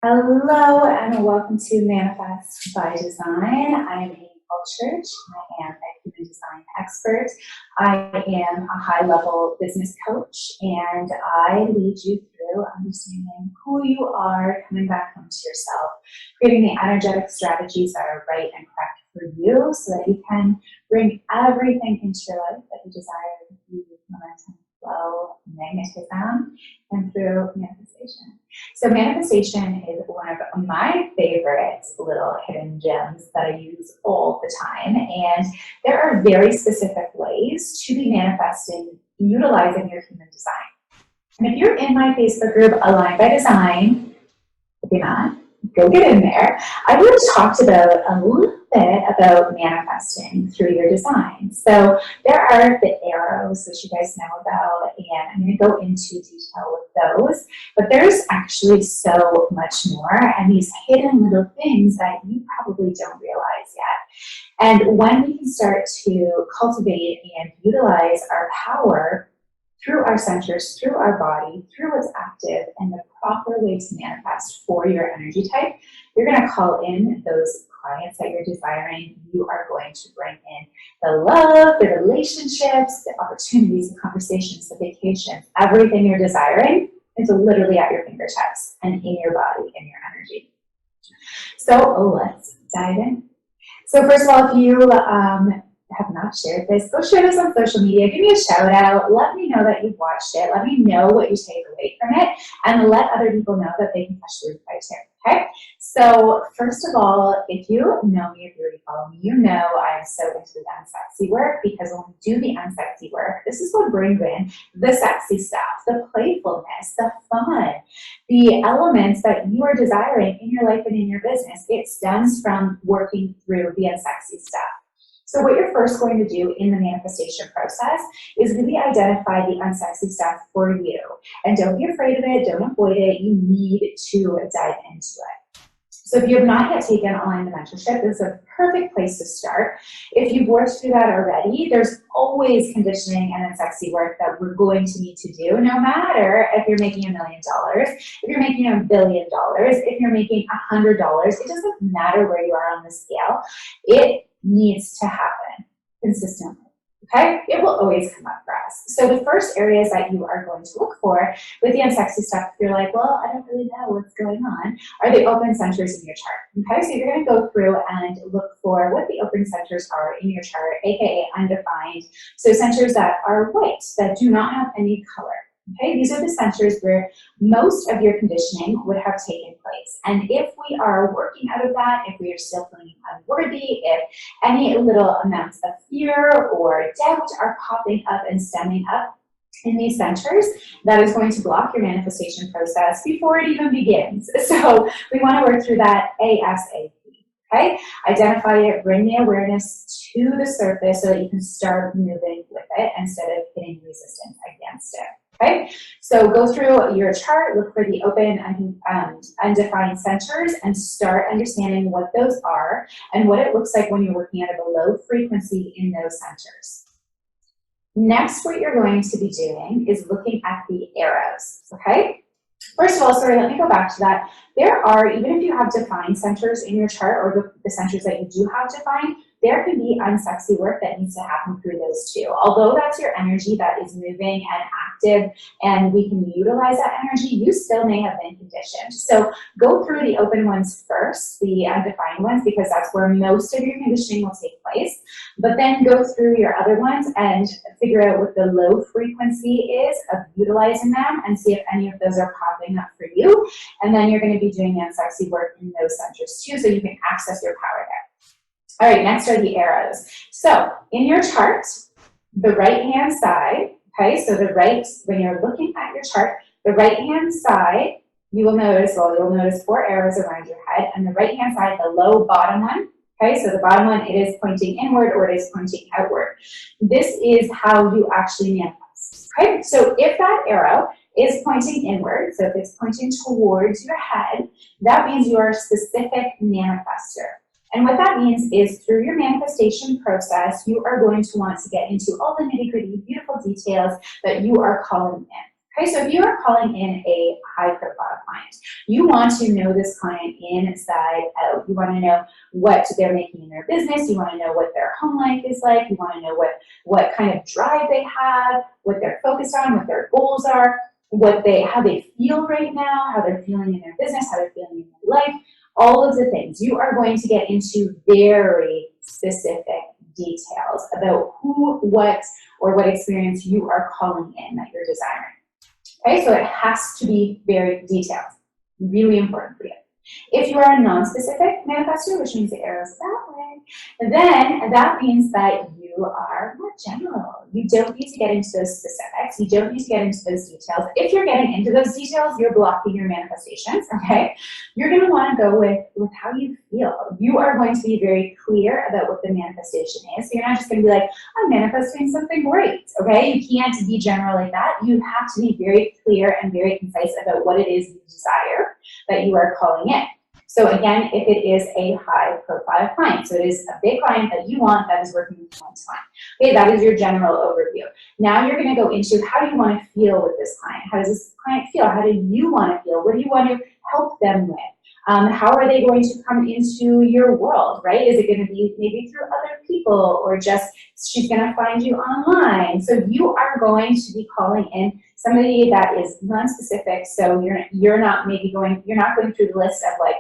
Hello and welcome to Manifest by Design. I am Amy Church. I am a human design expert. I am a high-level business coach, and I lead you through understanding who you are, coming back home to yourself, creating the energetic strategies that are right and correct for you so that you can bring everything into your life that you desire through momentum, flow, magnetism, and through manifestation. So manifestation is one of my favorite little hidden gems that I use all the time. And there are very specific ways to be manifesting utilizing your human design. And if you're in my Facebook group, Aligned by Design, if you're not, go get in there. I really talked about a little bit about manifesting through your design. So there are the arrows, which you guys know about, and I'm going to go into detail with those. But there's actually so much more, and these hidden little things that you probably don't realize yet. And when we can start to cultivate and utilize our power through our centers, through our body, through what's active, and the proper way to manifest for your energy type, you're going to call in those clients that you're desiring. You are going to bring in the love, the relationships, the opportunities, the conversations, the vacations, everything you're desiring is literally at your fingertips and in your body, in your energy. So let's dive in. So first of all, if you have not shared this, go share this on social media. Give me a shout out. Let me know that you've watched it. Let me know what you take away from it, and let other people know that they can touch the replay too. Okay? So first of all, if you know me, if you already follow me, you know I am so into the unsexy work, because when we do the unsexy work, this is what brings in the sexy stuff, the playfulness, the fun, the elements that you are desiring in your life and in your business. It stems from working through the unsexy stuff. So what you're first going to do in the manifestation process is really identify the unsexy stuff for you. And don't be afraid of it, don't avoid it, you need to dive into it. So if you have not yet taken Align the Mentorship, this is a perfect place to start. If you've worked through that already, there's always conditioning and unsexy work that we're going to need to do, no matter if you're making $1 million, if you're making $1 billion, if you're making $100, it doesn't matter where you are on the scale. It needs to happen consistently. Okay? It will always come up for us. So the first areas that you are going to look for with the unsexy stuff, if you're like, well, I don't really know what's going on, are the open centers in your chart. Okay? So you're going to go through and look for what the open centers are in your chart, aka undefined. So centers that are white, that do not have any color. Okay, these are the centers where most of your conditioning would have taken place. And if we are working out of that, if we are still feeling unworthy, if any little amounts of fear or doubt are popping up and stemming up in these centers, that is going to block your manifestation process before it even begins. So we want to work through that ASAP. Okay, identify it, bring the awareness to the surface so that you can start moving with it instead of hitting resistance against it. Okay, so go through your chart, look for the open and undefined centers, and start understanding what those are and what it looks like when you're working at a low frequency in those centers. Next, what you're going to be doing is looking at the arrows. Okay, first of all, sorry, let me go back to that. There are, even if you have defined centers in your chart, or the centers that you do have defined, there can be unsexy work that needs to happen through those too. Although that's your energy that is moving and active, and we can utilize that energy, you still may have been conditioned. So go through the open ones first, the undefined ones, because that's where most of your conditioning will take place. But then go through your other ones and figure out what the low frequency is of utilizing them, and see if any of those are popping up for you. And then you're going to be doing the unsexy work in those centers too, so you can access your power there. All right, next are the arrows. So in your chart, the right-hand side, okay, so the right, when you're looking at your chart, the right-hand side, you will notice, well, you'll notice 4 arrows around your head, and the right-hand side, the low bottom one, okay, so the bottom one, it is pointing inward or it is pointing outward. This is how you actually manifest, okay? So if that arrow is pointing inward, so if it's pointing towards your head, that means you are a specific manifester. And what that means is through your manifestation process, you are going to want to get into all the nitty-gritty, beautiful details that you are calling in. Okay, so if you are calling in a high profile client, you want to know this client inside out. You want to know what they're making in their business. You want to know what their home life is like. You want to know what kind of drive they have, what they're focused on, what their goals are, how they feel right now, how they're feeling in their business, how they're feeling in their life, all of the things. You are going to get into very specific details about who, what, or what experience you are calling in that you're desiring. Okay, so it has to be very detailed, really important for you. If you are a non-specific manifestor, which means the arrow's that way, then that means that you are more general. You don't need to get into those specifics. You don't need to get into those details. If you're getting into those details, you're blocking your manifestations, okay? You're going to want to go with how you feel. You are going to be very clear about what the manifestation is. So you're not just going to be like, I'm manifesting something great, okay? You can't be general like that. You have to be very clear and very concise about what it is you desire that you are calling in. So again, if it is a high profile client, so it is a big client that you want that is working with one-to-one. Okay, that is your general overview. Now you're going to go into how do you want to feel with this client? How does this client feel? How do you want to feel? What do you want to help them with? How are they going to come into your world, right? Is it going to be maybe through other people or just she's going to find you online? So you are going to be calling in somebody that is non-specific. So you're not going through the list of like,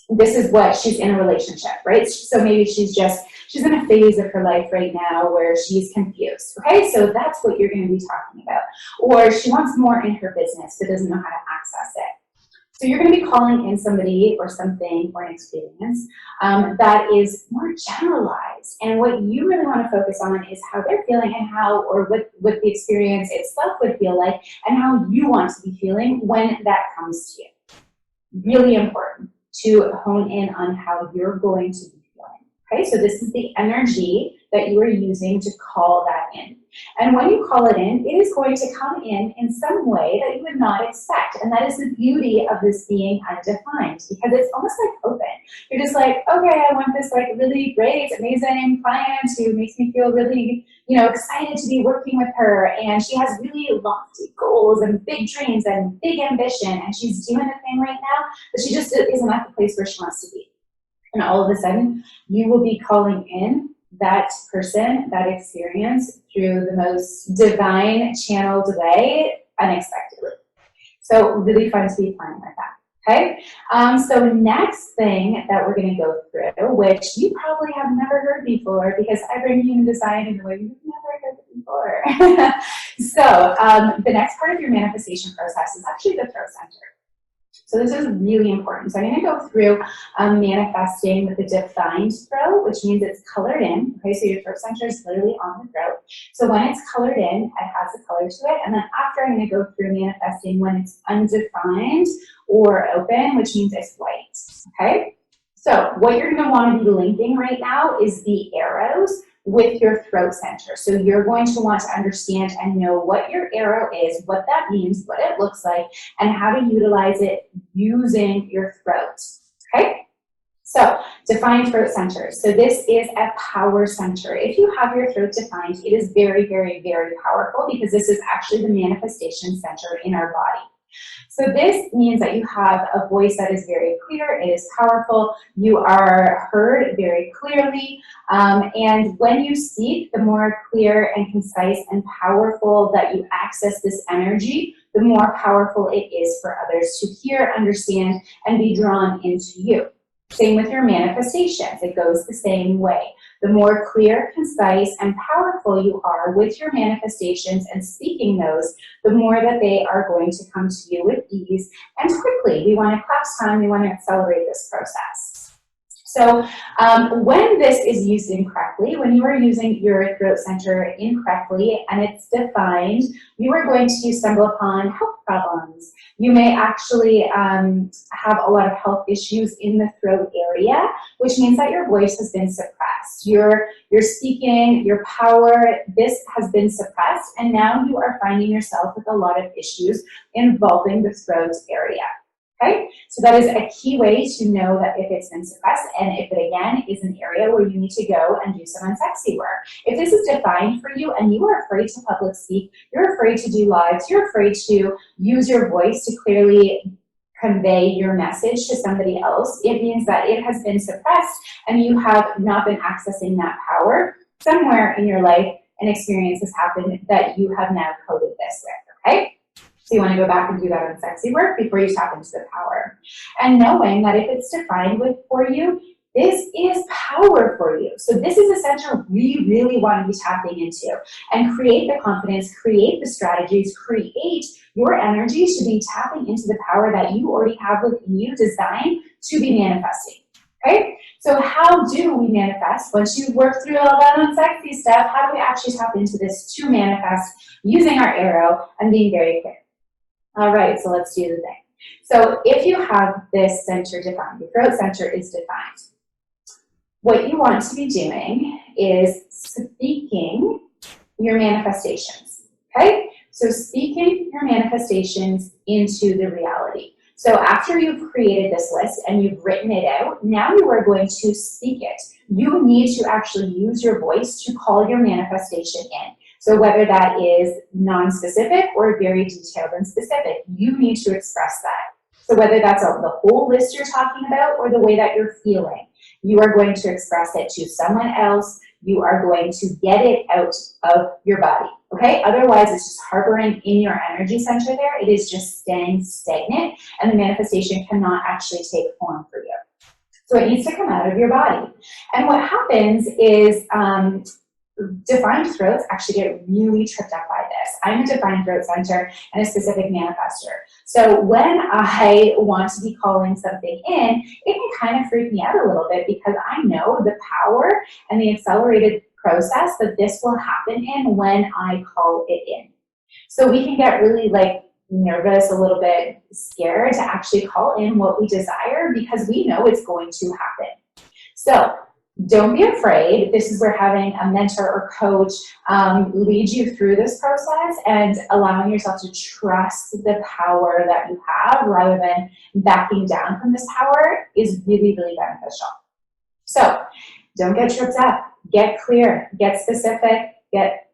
this is what she's in a relationship, right? So maybe she's in a phase of her life right now where she's confused, okay? So that's what you're going to be talking about. Or she wants more in her business but doesn't know how to access it. So you're going to be calling in somebody or something or an experience that is more generalized. And what you really want to focus on is how they're feeling and what the experience itself would feel like and how you want to be feeling when that comes to you. Really important to hone in on how you're going to be feeling. Okay, so this is the energy that you are using to call that in. And when you call it in, it is going to come in some way that you would not expect. And that is the beauty of this being undefined, because it's almost like open. You're just like, okay, I want this like really great, amazing client who makes me feel really, excited to be working with her. And she has really lofty goals and big dreams and big ambition. And she's doing the thing right now, but she just isn't at the place where she wants to be. And all of a sudden, you will be calling in that person, that experience through the most divine channeled way unexpectedly. So really fun to be playing with that, okay? So next thing that we're gonna go through, which you probably have never heard before because I bring human design in the way you've never heard it before. So the next part of your manifestation process is actually the throat center. So this is really important. So I'm going to go through manifesting with a defined throat, which means it's colored in. Okay, so your throat center is literally on the throat. So when it's colored in, it has a color to it. And then after, I'm going to go through manifesting when it's undefined or open, which means it's white. Okay, so what you're going to want to be linking right now is the arrows with your throat center. So you're going to want to understand and know what your arrow is, what that means, what it looks like, and how to utilize it using your throat, okay? So defined throat center. So this is a power center. If you have your throat defined, it is very, very, very powerful because this is actually the manifestation center in our body. So this means that you have a voice that is very clear, it is powerful, you are heard very clearly, and when you speak, the more clear and concise and powerful that you access this energy, the more powerful it is for others to hear, understand, and be drawn into you. Same with your manifestations, it goes the same way. The more clear, concise, and powerful you are with your manifestations and speaking those, the more that they are going to come to you with ease and quickly. We want to collapse time, we want to accelerate this process. So when this is used incorrectly, when you are using your throat center incorrectly and it's defined, you are going to stumble upon health problems. You may actually have a lot of health issues in the throat area, which means that your voice has been suppressed. Your speaking, your power, this has been suppressed, and now you are finding yourself with a lot of issues involving the throat area. Okay, so that is a key way to know that if it's been suppressed and if it again is an area where you need to go and do some unsexy work. If this is defined for you and you are afraid to public speak, you're afraid to do lives, you're afraid to use your voice to clearly convey your message to somebody else, it means that it has been suppressed and you have not been accessing that power. Somewhere in your life, an experience has happened that you have now coded this with, okay? So you want to go back and do that unsexy work before you tap into the power. And knowing that if it's defined with for you, this is power for you. So this is a center we really want to be tapping into and create the confidence, create the strategies, create your energy to be tapping into the power that you already have within you, designed to be manifesting. Okay? So how do we manifest? Once you work through all that unsexy stuff, how do we actually tap into this to manifest using our arrow and being very clear? All right, so let's do the thing. So if you have this center defined, your throat center is defined, what you want to be doing is speaking your manifestations, okay? So speaking your manifestations into the reality. So after you've created this list and you've written it out, now you are going to speak it. You need to actually use your voice to call your manifestation in. So whether that is non-specific or very detailed and specific, you need to express that. So whether that's the whole list you're talking about or the way that you're feeling, you are going to express it to someone else. You are going to get it out of your body, okay? Otherwise, it's just harboring in your energy center there. It is just staying stagnant, and the manifestation cannot actually take form for you. So it needs to come out of your body. And what happens is defined throats actually get really tripped up by this. I'm a defined throat center and a specific manifester. So when I want to be calling something in, it can kind of freak me out a little bit because I know the power and the accelerated process that this will happen in when I call it in. So we can get really nervous, a little bit scared to actually call in what we desire because we know it's going to happen. So don't be afraid. This is where having a mentor or coach lead you through this process and allowing yourself to trust the power that you have rather than backing down from this power is really, really beneficial. So don't get tripped up. Get clear. Get specific. Get,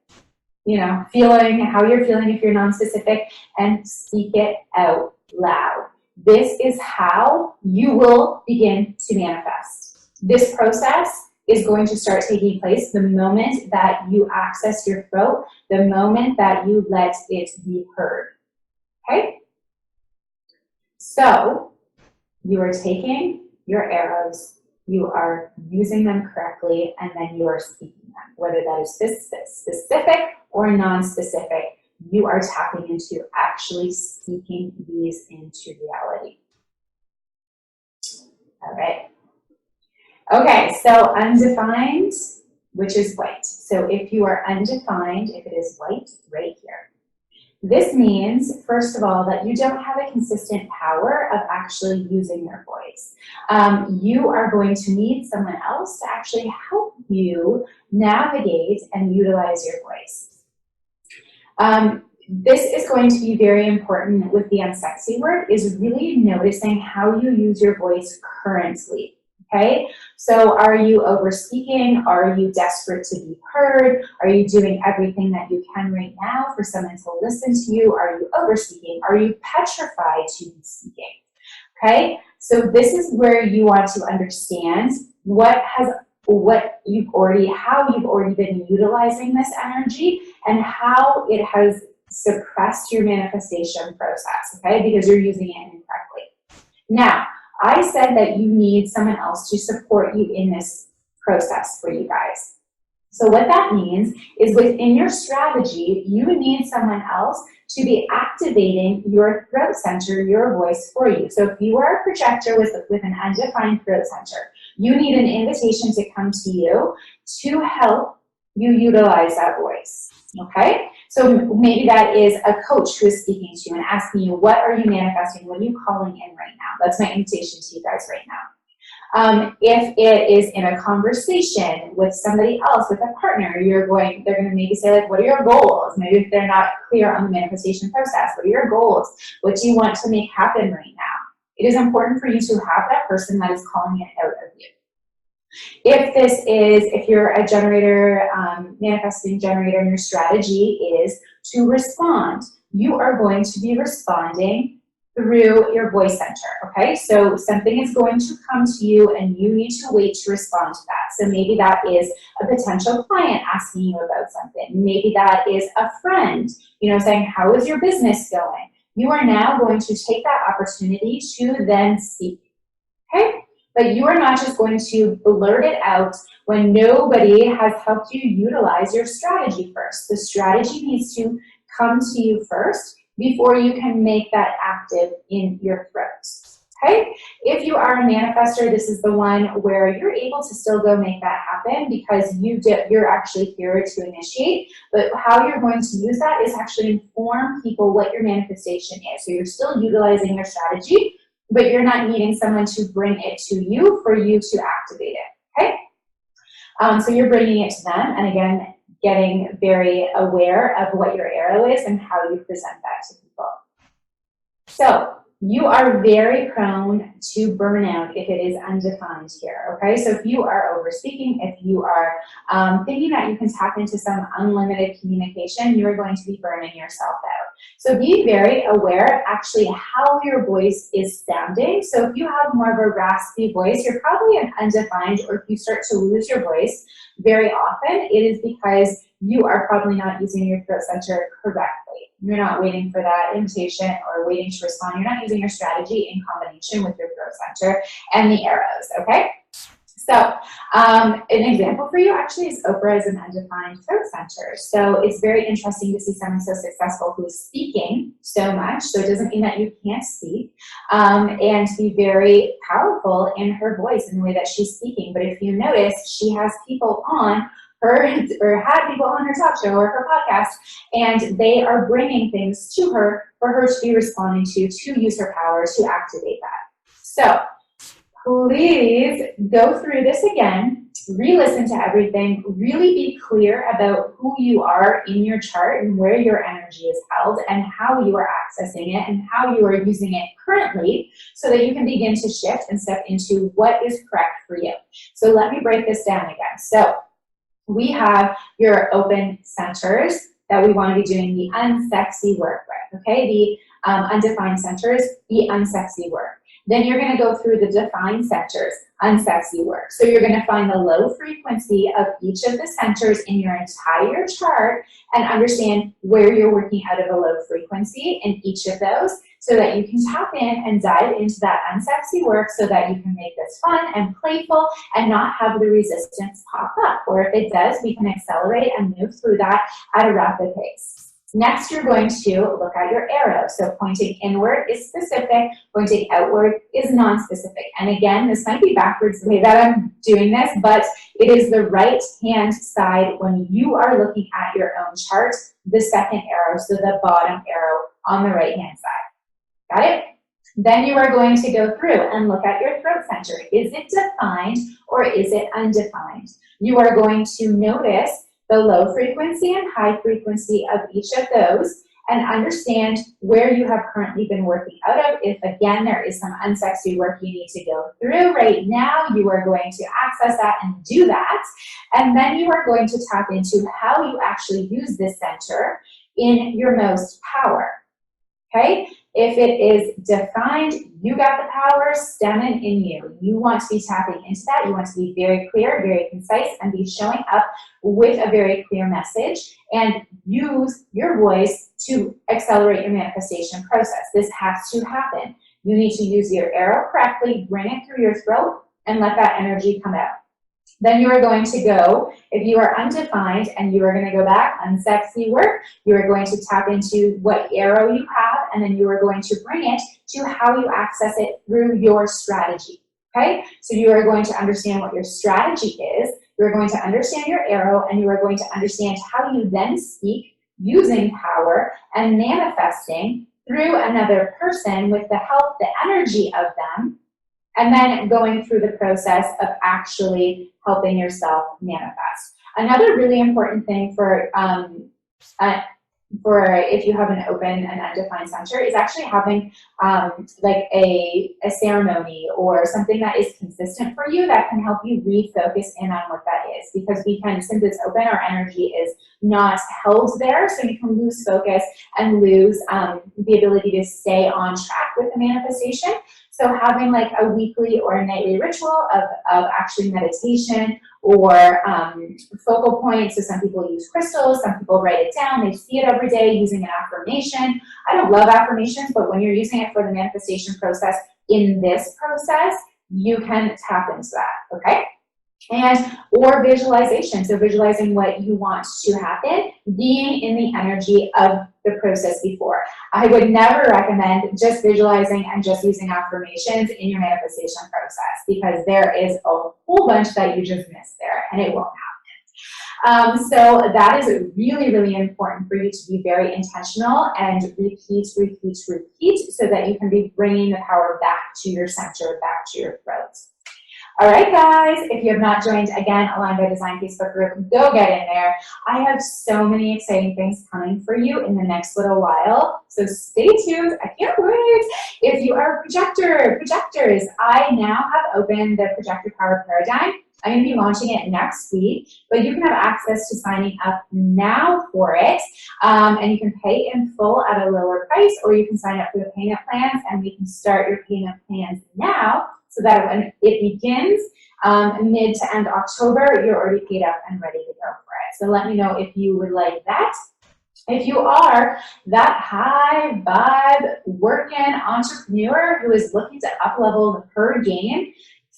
feeling how you're feeling if you're non-specific, and speak it out loud. This is how you will begin to manifest. This process is going to start taking place the moment that you access your throat, the moment that you let it be heard, okay? So you are taking your arrows, you are using them correctly, and then you are speaking them. Whether that is specific or non-specific, you are tapping into actually speaking these into reality. All right. Okay, so undefined, which is white. So if you are undefined, if it is white, right here. This means, first of all, that you don't have a consistent power of actually using your voice. You are going to need someone else to actually help you navigate and utilize your voice. This is going to be very important with the unsexy work, is really noticing how you use your voice currently. Okay, so are you over speaking? Are you desperate to be heard? Are you doing everything that you can right now for someone to listen to you? Are you over speaking? Are you petrified to be speaking? Okay, so this is where you want to understand how you've already been utilizing this energy and how it has suppressed your manifestation process, okay, because you're using it incorrectly. Now, I said that you need someone else to support you in this process for you guys. So what that means is within your strategy, you need someone else to be activating your throat center, your voice for you. So if you are a projector with an undefined throat center, you need an invitation to come to you to help you utilize that voice, okay? So maybe that is a coach who is speaking to you and asking you, what are you manifesting? What are you calling in right now? That's my invitation to you guys right now. If it is in a conversation with somebody else, with a partner, they're going to maybe say, like, what are your goals? Maybe if they're not clear on the manifestation process, what are your goals? What do you want to make happen right now? It is important for you to have that person that is calling it out of you. If you're a generator, manifesting generator, and your strategy is to respond, you are going to be responding through your voice center, okay? So something is going to come to you and you need to wait to respond to that. So maybe that is a potential client asking you about something. Maybe that is a friend, saying, how is your business going? You are now going to take that opportunity to then speak, okay? But you are not just going to blurt it out when nobody has helped you utilize your strategy first. The strategy needs to come to you first before you can make that active in your throat, okay? If you are a manifestor, this is the one where you're able to still go make that happen because you're actually here to initiate, but how you're going to use that is actually inform people what your manifestation is. So you're still utilizing your strategy, but you're not needing someone to bring it to you for you to activate it, okay? So you're bringing it to them, and again, getting very aware of what your arrow is and how you present that to people. So you are very prone to burnout if it is undefined here, okay? So if you are over-speaking, if you are thinking that you can tap into some unlimited communication, you are going to be burning yourself out. So be very aware of actually how your voice is sounding. So if you have more of a raspy voice, you're probably an undefined, or if you start to lose your voice very often, it is because you are probably not using your throat center correctly. You're not waiting for that invitation or waiting to respond. You're not using your strategy in combination with your throat center and the arrows, okay? So an example for you actually is Oprah is an undefined throat center. So it's very interesting to see someone so successful who is speaking so much. So it doesn't mean that you can't speak, and be very powerful in her voice in the way that she's speaking. But if you notice, she has people on her, or had people on her talk show or her podcast, and they are bringing things to her for her to be responding to use her power to activate that. So please go through this again, re-listen to everything, really be clear about who you are in your chart and where your energy is held and how you are accessing it and how you are using it currently so that you can begin to shift and step into what is correct for you. So let me break this down again. So we have your open centers that we want to be doing the unsexy work with, okay? The undefined centers, the unsexy work. Then you're going to go through the defined centers, unsexy work. So you're going to find the low frequency of each of the centers in your entire chart and understand where you're working out of a low frequency in each of those so that you can tap in and dive into that unsexy work so that you can make this fun and playful and not have the resistance pop up. Or if it does, we can accelerate and move through that at a rapid pace. Next, you're going to look at your arrow. So pointing inward is specific, pointing outward is non-specific. And again, this might be backwards the way that I'm doing this, but it is the right-hand side when you are looking at your own chart, the second arrow, so the bottom arrow on the right-hand side. Got it? Then you are going to go through and look at your throat center. Is it defined or is it undefined? You are going to notice the low frequency and high frequency of each of those and understand where you have currently been working out of. If again, there is some unsexy work you need to go through right now, you are going to access that and do that. And then you are going to tap into how you actually use this center in your most power, okay? If it is defined, you got the power stemming in you. You want to be tapping into that. You want to be very clear, very concise, and be showing up with a very clear message and use your voice to accelerate your manifestation process. This has to happen. You need to use your arrow correctly, bring it through your throat, and let that energy come out. Then you are going to go, if you are undefined, and you are going to go back, unsexy work, you are going to tap into what arrow you have, and then you are going to bring it to how you access it through your strategy, okay? So you are going to understand what your strategy is, you are going to understand your arrow, and you are going to understand how you then speak using power and manifesting through another person with the help, the energy of them, and then going through the process of actually helping yourself manifest. Another really important thing for for if you have an open and undefined center is actually having like a ceremony or something that is consistent for you that can help you refocus in on what that is, because we can, since it's open, our energy is not held there, so you can lose focus and lose the ability to stay on track with the manifestation. So having like a weekly or a nightly ritual of actually meditation or focal points. So some people use crystals, some people write it down, they see it every day using an affirmation. I don't love affirmations, but when you're using it for the manifestation process in this process, you can tap into that, okay? And or visualization, so visualizing what you want to happen, being in the energy of the process before. I would never recommend just visualizing and just using affirmations in your manifestation process, because there is a whole bunch that you just missed there and it won't happen. So that is really, really important for you to be very intentional and repeat, so that you can be bringing the power back to your center, back to your throat. All right, guys, if you have not joined, again, Aligned by Design Facebook group, go get in there. I have so many exciting things coming for you in the next little while, so stay tuned. I can't wait. If you are a projectors, I now have opened the Projector Power Paradigm. I'm going to be launching it next week, but you can have access to signing up now for it, and you can pay in full at a lower price, or you can sign up for the payment plans, and we can start your payment plans now, so that when it begins mid to end October, you're already paid up and ready to go for it. So let me know if you would like that. If you are that high vibe working entrepreneur who is looking to up-level her game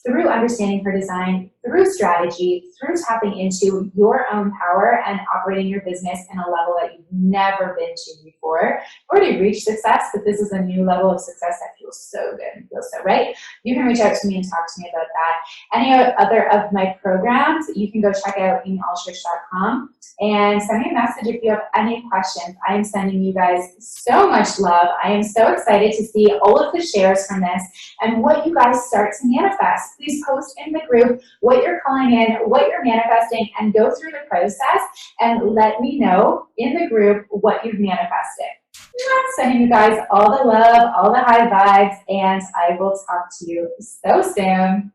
through understanding her design, through strategy, through tapping into your own power and operating your business in a level that you've never been to before. You've already reached success, but this is a new level of success that feels so good and feels so right. You can reach out to me and talk to me about that. Any other of my programs, you can go check out amyallchurch.com and send me a message if you have any questions. I am sending you guys so much love. I am so excited to see all of the shares from this and what you guys start to manifest. Please post in the group what you're calling in, what you're manifesting, and go through the process and let me know in the group what you've manifested. I'm sending you guys all the love, all the high vibes, and I will talk to you so soon.